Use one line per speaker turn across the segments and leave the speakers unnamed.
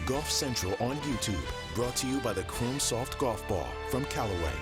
Golf Central on YouTube, brought to you by the Chrome Soft Golf Ball from Callaway.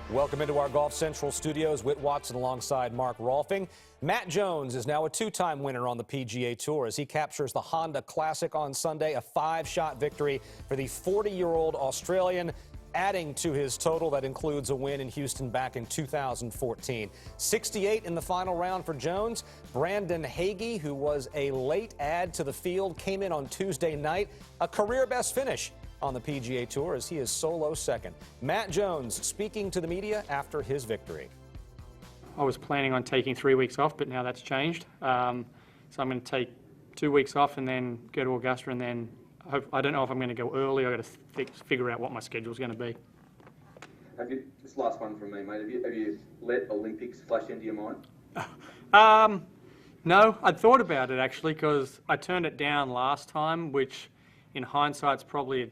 Welcome into our Golf Central studios. Whit Watson alongside Mark Rolfing. Matt Jones is now a two-time winner on the PGA Tour as he captures the Honda Classic on Sunday, a 5-shot victory for the 40-year-old Australian, adding to his total that includes a win in Houston back in 2014. 68 in the final round for Jones. Brandon Hagee, who was a late add to the field, came in on Tuesday night, a career-best finish on the PGA Tour as he is solo second. Matt Jones speaking to the media after his victory.
I was planning on taking 3 weeks off, but now that's changed. So I'm going to take 2 weeks off and then go to Augusta, and then I don't know if I'm going to go early. I've got to figure out what my schedule is going to be.
This last one from me, mate. Have you let Olympics flash into your mind?
No, I'd thought about it actually, because I turned it down last time, which in hindsight's probably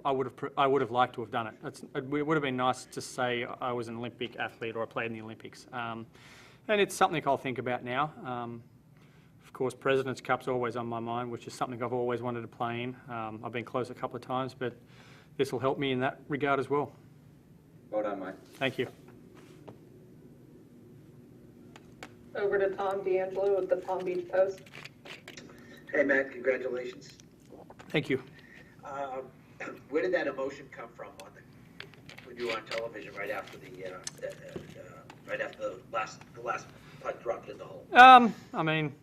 I would have liked to have done it. It would have been nice to say I was an Olympic athlete or I played in the Olympics. And it's something I'll think about now. Of course, President's Cup's always on my mind, which is something I've always wanted to play in. I've been close a couple of times, but this will help me in that regard as well.
Well done, mate.
Thank you.
Over to Tom D'Angelo with the Palm Beach Post.
Hey, Matt, congratulations.
Thank you.
Where did that emotion come from when you were on television right after the last putt dropped in the hole?
I mean,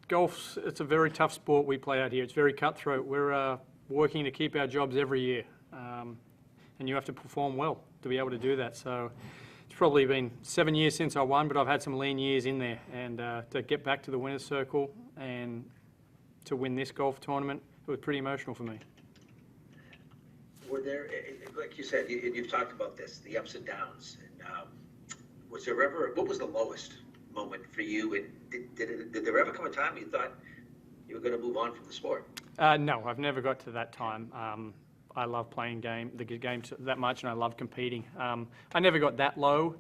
it's a very tough sport we play out here. It's very cutthroat. We're working to keep our jobs every year, and you have to perform well to be able to do that. So it's probably been 7 years since I won, but I've had some lean years in there, and to get back to the winner's circle and to win this golf tournament, it was pretty emotional for me.
Were there, like you said, you've talked about this, the ups and downs. And was there ever, what was the lowest moment for you? And did there ever come a time you thought you were going to move on from the sport?
No, I've never got to that time. I love playing the game that much, and I love competing. I never got that low.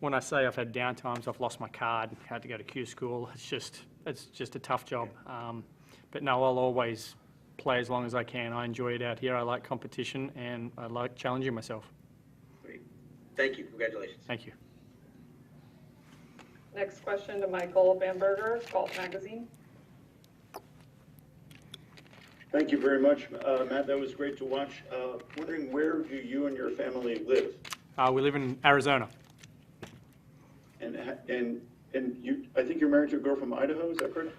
When I say I've had down times, I've lost my card, had to go to Q school. It's just a tough job. But no, I'll always play as long as I can. I enjoy it out here. I like competition, and I like challenging myself.
Great. Thank you. Congratulations.
Thank you.
Next question to Michael Van Berger, Golf Magazine.
Thank you very much, Matt. That was great to watch. Wondering, where do you and your family live?
We live in Arizona.
And you, I think you're married to a girl from Idaho. Is that correct?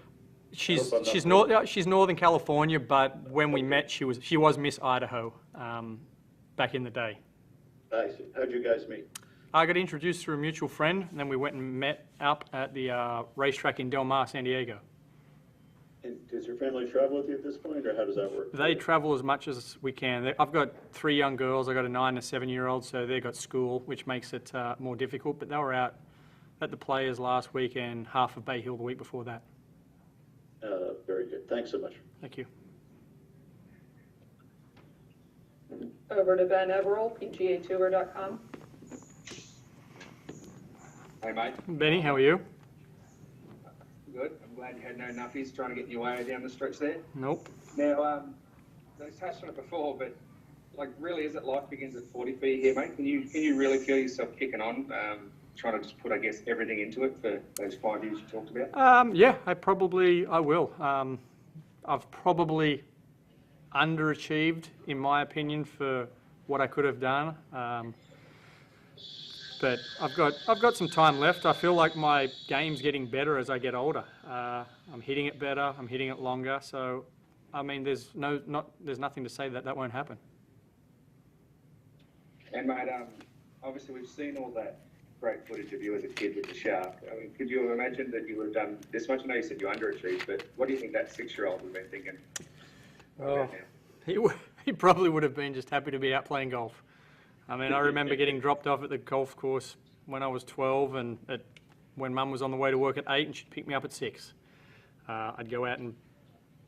She's Northern California, but when we met, she was Miss Idaho back in the day.
I see. How'd you guys meet?
I got introduced through a mutual friend, and then we went and met up at the racetrack in Del Mar, San Diego.
And does your family travel with you at this point, or how does that work?
They travel as much as we can. I've got 3 young girls. I've got a 9 and a 7-year-old, so they've got school, which makes it more difficult. But they were out at the Players last week and half of Bay Hill the week before that.
Very good. Thanks so much.
Thank you.
Over to Ben Everell, PGAtour.com.
Hey, mate.
Benny, how are you?
Good. I'm glad you had no nuffies trying to get your way down the stretch there.
Nope.
Now, I touched on it before, but like, really, is it life begins at 40 for you here, mate? Can you really feel yourself kicking on? Trying to just put, I guess, everything into it for those 5 years you talked about?
Yeah, I will. I've probably underachieved, in my opinion, for what I could have done. But I've got some time left. I feel like my game's getting better as I get older. I'm hitting it better. I'm hitting it longer. So, I mean, there's nothing to say that won't happen.
And mate, obviously we've seen all that great footage of you as a kid with the shark. I mean, could you have imagined that you would have done this much? I know you said you underachieved, but what do you think that 6-year-old would have been thinking?
Oh, he probably would have been just happy to be out playing golf. I mean, I remember getting dropped off at the golf course when I was 12, and when Mum was on the way to work at 8, and she'd pick me up at 6. I'd go out and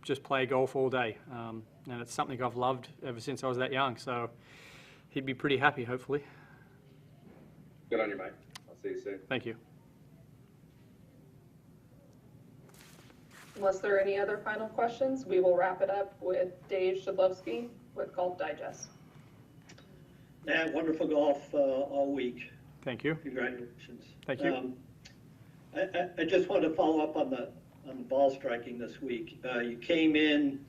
just play golf all day, and it's something I've loved ever since I was that young. So he'd be pretty happy, hopefully.
Good on you, mate. I'll see you soon.
Thank you.
Unless there are any other final questions, we will wrap it up with Dave Shadlovsky with Golf Digest.
Matt, wonderful golf all week.
Thank you.
Congratulations.
Thank you.
I just wanted to follow up on the ball striking this week. You came in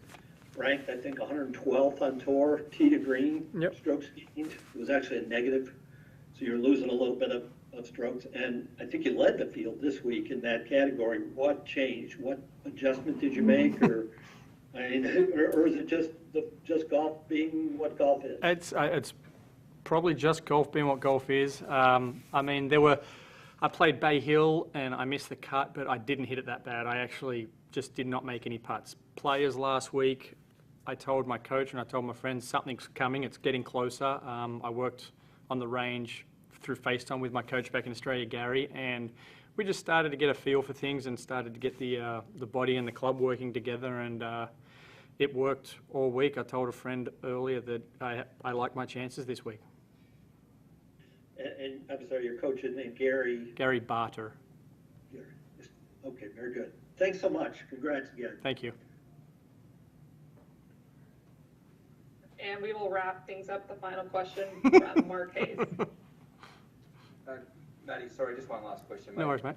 ranked, I think, 112th on tour, tee to green,
Yep.
strokes gained. It was actually a negative, so you're losing a little bit of strokes. And I think you led the field this week in that category. What changed? What adjustment did you make, or is it just golf being what golf is?
It's probably just golf being what golf is. I mean, I played Bay Hill and I missed the cut, but I didn't hit it that bad. I actually just did not make any putts. Players last week, I told my coach and I told my friends something's coming, it's getting closer. I worked on the range through FaceTime with my coach back in Australia, Gary, and we just started to get a feel for things and started to get the body and the club working together, and it worked all week. I told a friend earlier that I like my chances this week.
And I'm sorry, your coach is named Gary?
Gary Barter.
Gary. Okay, very good. Thanks so much. Congrats again.
Thank you.
And we will wrap things up. The final question from Mark Hayes.
Matty, sorry, just one last question, mate.
No worries, mate.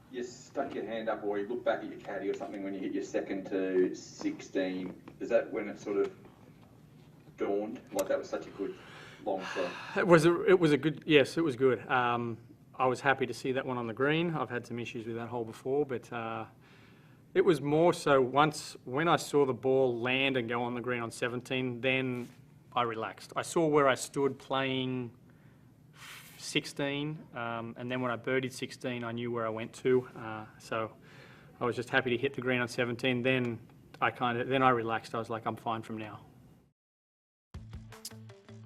You stuck your hand up or you looked back at your caddy or something when you hit your second to 16. Is that when it sort of dawned, like that was such a good long shot?
It was a good, yes, it was good. I was happy to see that one on the green. I've had some issues with that hole before, but it was more so when I saw the ball land and go on the green on 17, then I relaxed. I saw where I stood playing 16, and then when I birdied 16, I knew where I went to. So I was just happy to hit the green on 17. Then I relaxed. I was like, I'm fine from now.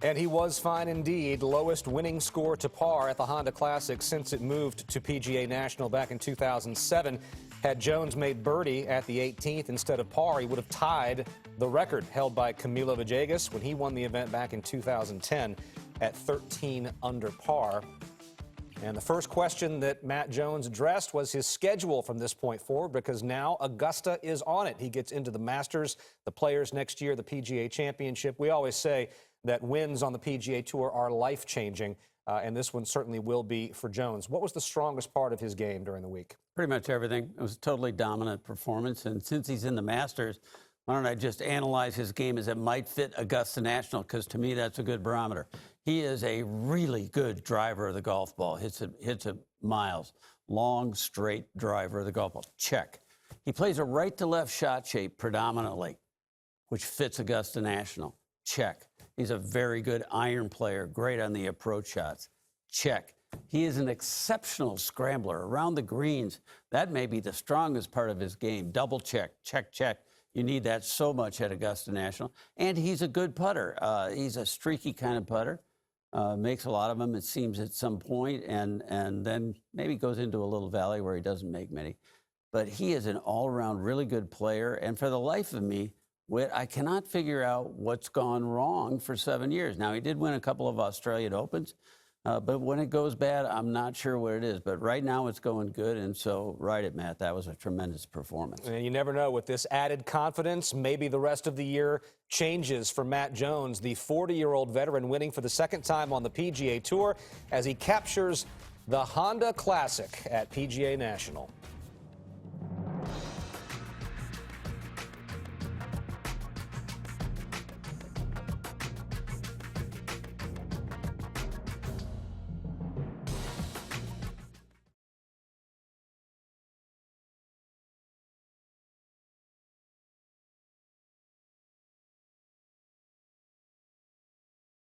And he was fine indeed. Lowest winning score to par at the Honda Classic since it moved to PGA National back in 2007. Had Jones made birdie at the 18th instead of par, he would have tied the record held by Camilo Villegas when he won the event back in 2010 at 13 under par. And the first question that Matt Jones addressed was his schedule from this point forward, because now Augusta is on it. He gets into the Masters, the Players next year, the PGA Championship. We always say that wins on the PGA Tour are life-changing, and this one certainly will be for Jones. What was the strongest part of his game during the week?
Pretty much everything. It was a totally dominant performance, and since he's in the Masters, why don't I just analyze his game as it might fit Augusta National, because to me that's a good barometer. He is a really good driver of the golf ball, hits it miles. Long, straight driver of the golf ball. Check. He plays a right-to-left shot shape predominantly, which fits Augusta National. Check. He's a very good iron player, great on the approach shots. Check. He is an exceptional scrambler around the greens. That may be the strongest part of his game. Double check, check, check. You need that so much at Augusta National. And he's a good putter. He's a streaky kind of putter. Makes a lot of them, it seems, at some point, and then maybe goes into a little valley where he doesn't make many. But he is an all-around really good player. And for the life of me, I cannot figure out what's gone wrong for 7 years. Now, he did win a couple of Australian Opens, but when it goes bad, I'm not sure what it is. But right now, it's going good, and so ride it, Matt. That was a tremendous performance.
And you never know. With this added confidence, maybe the rest of the year changes for Matt Jones, the 40-year-old veteran winning for the second time on the PGA Tour as he captures the Honda Classic at PGA National.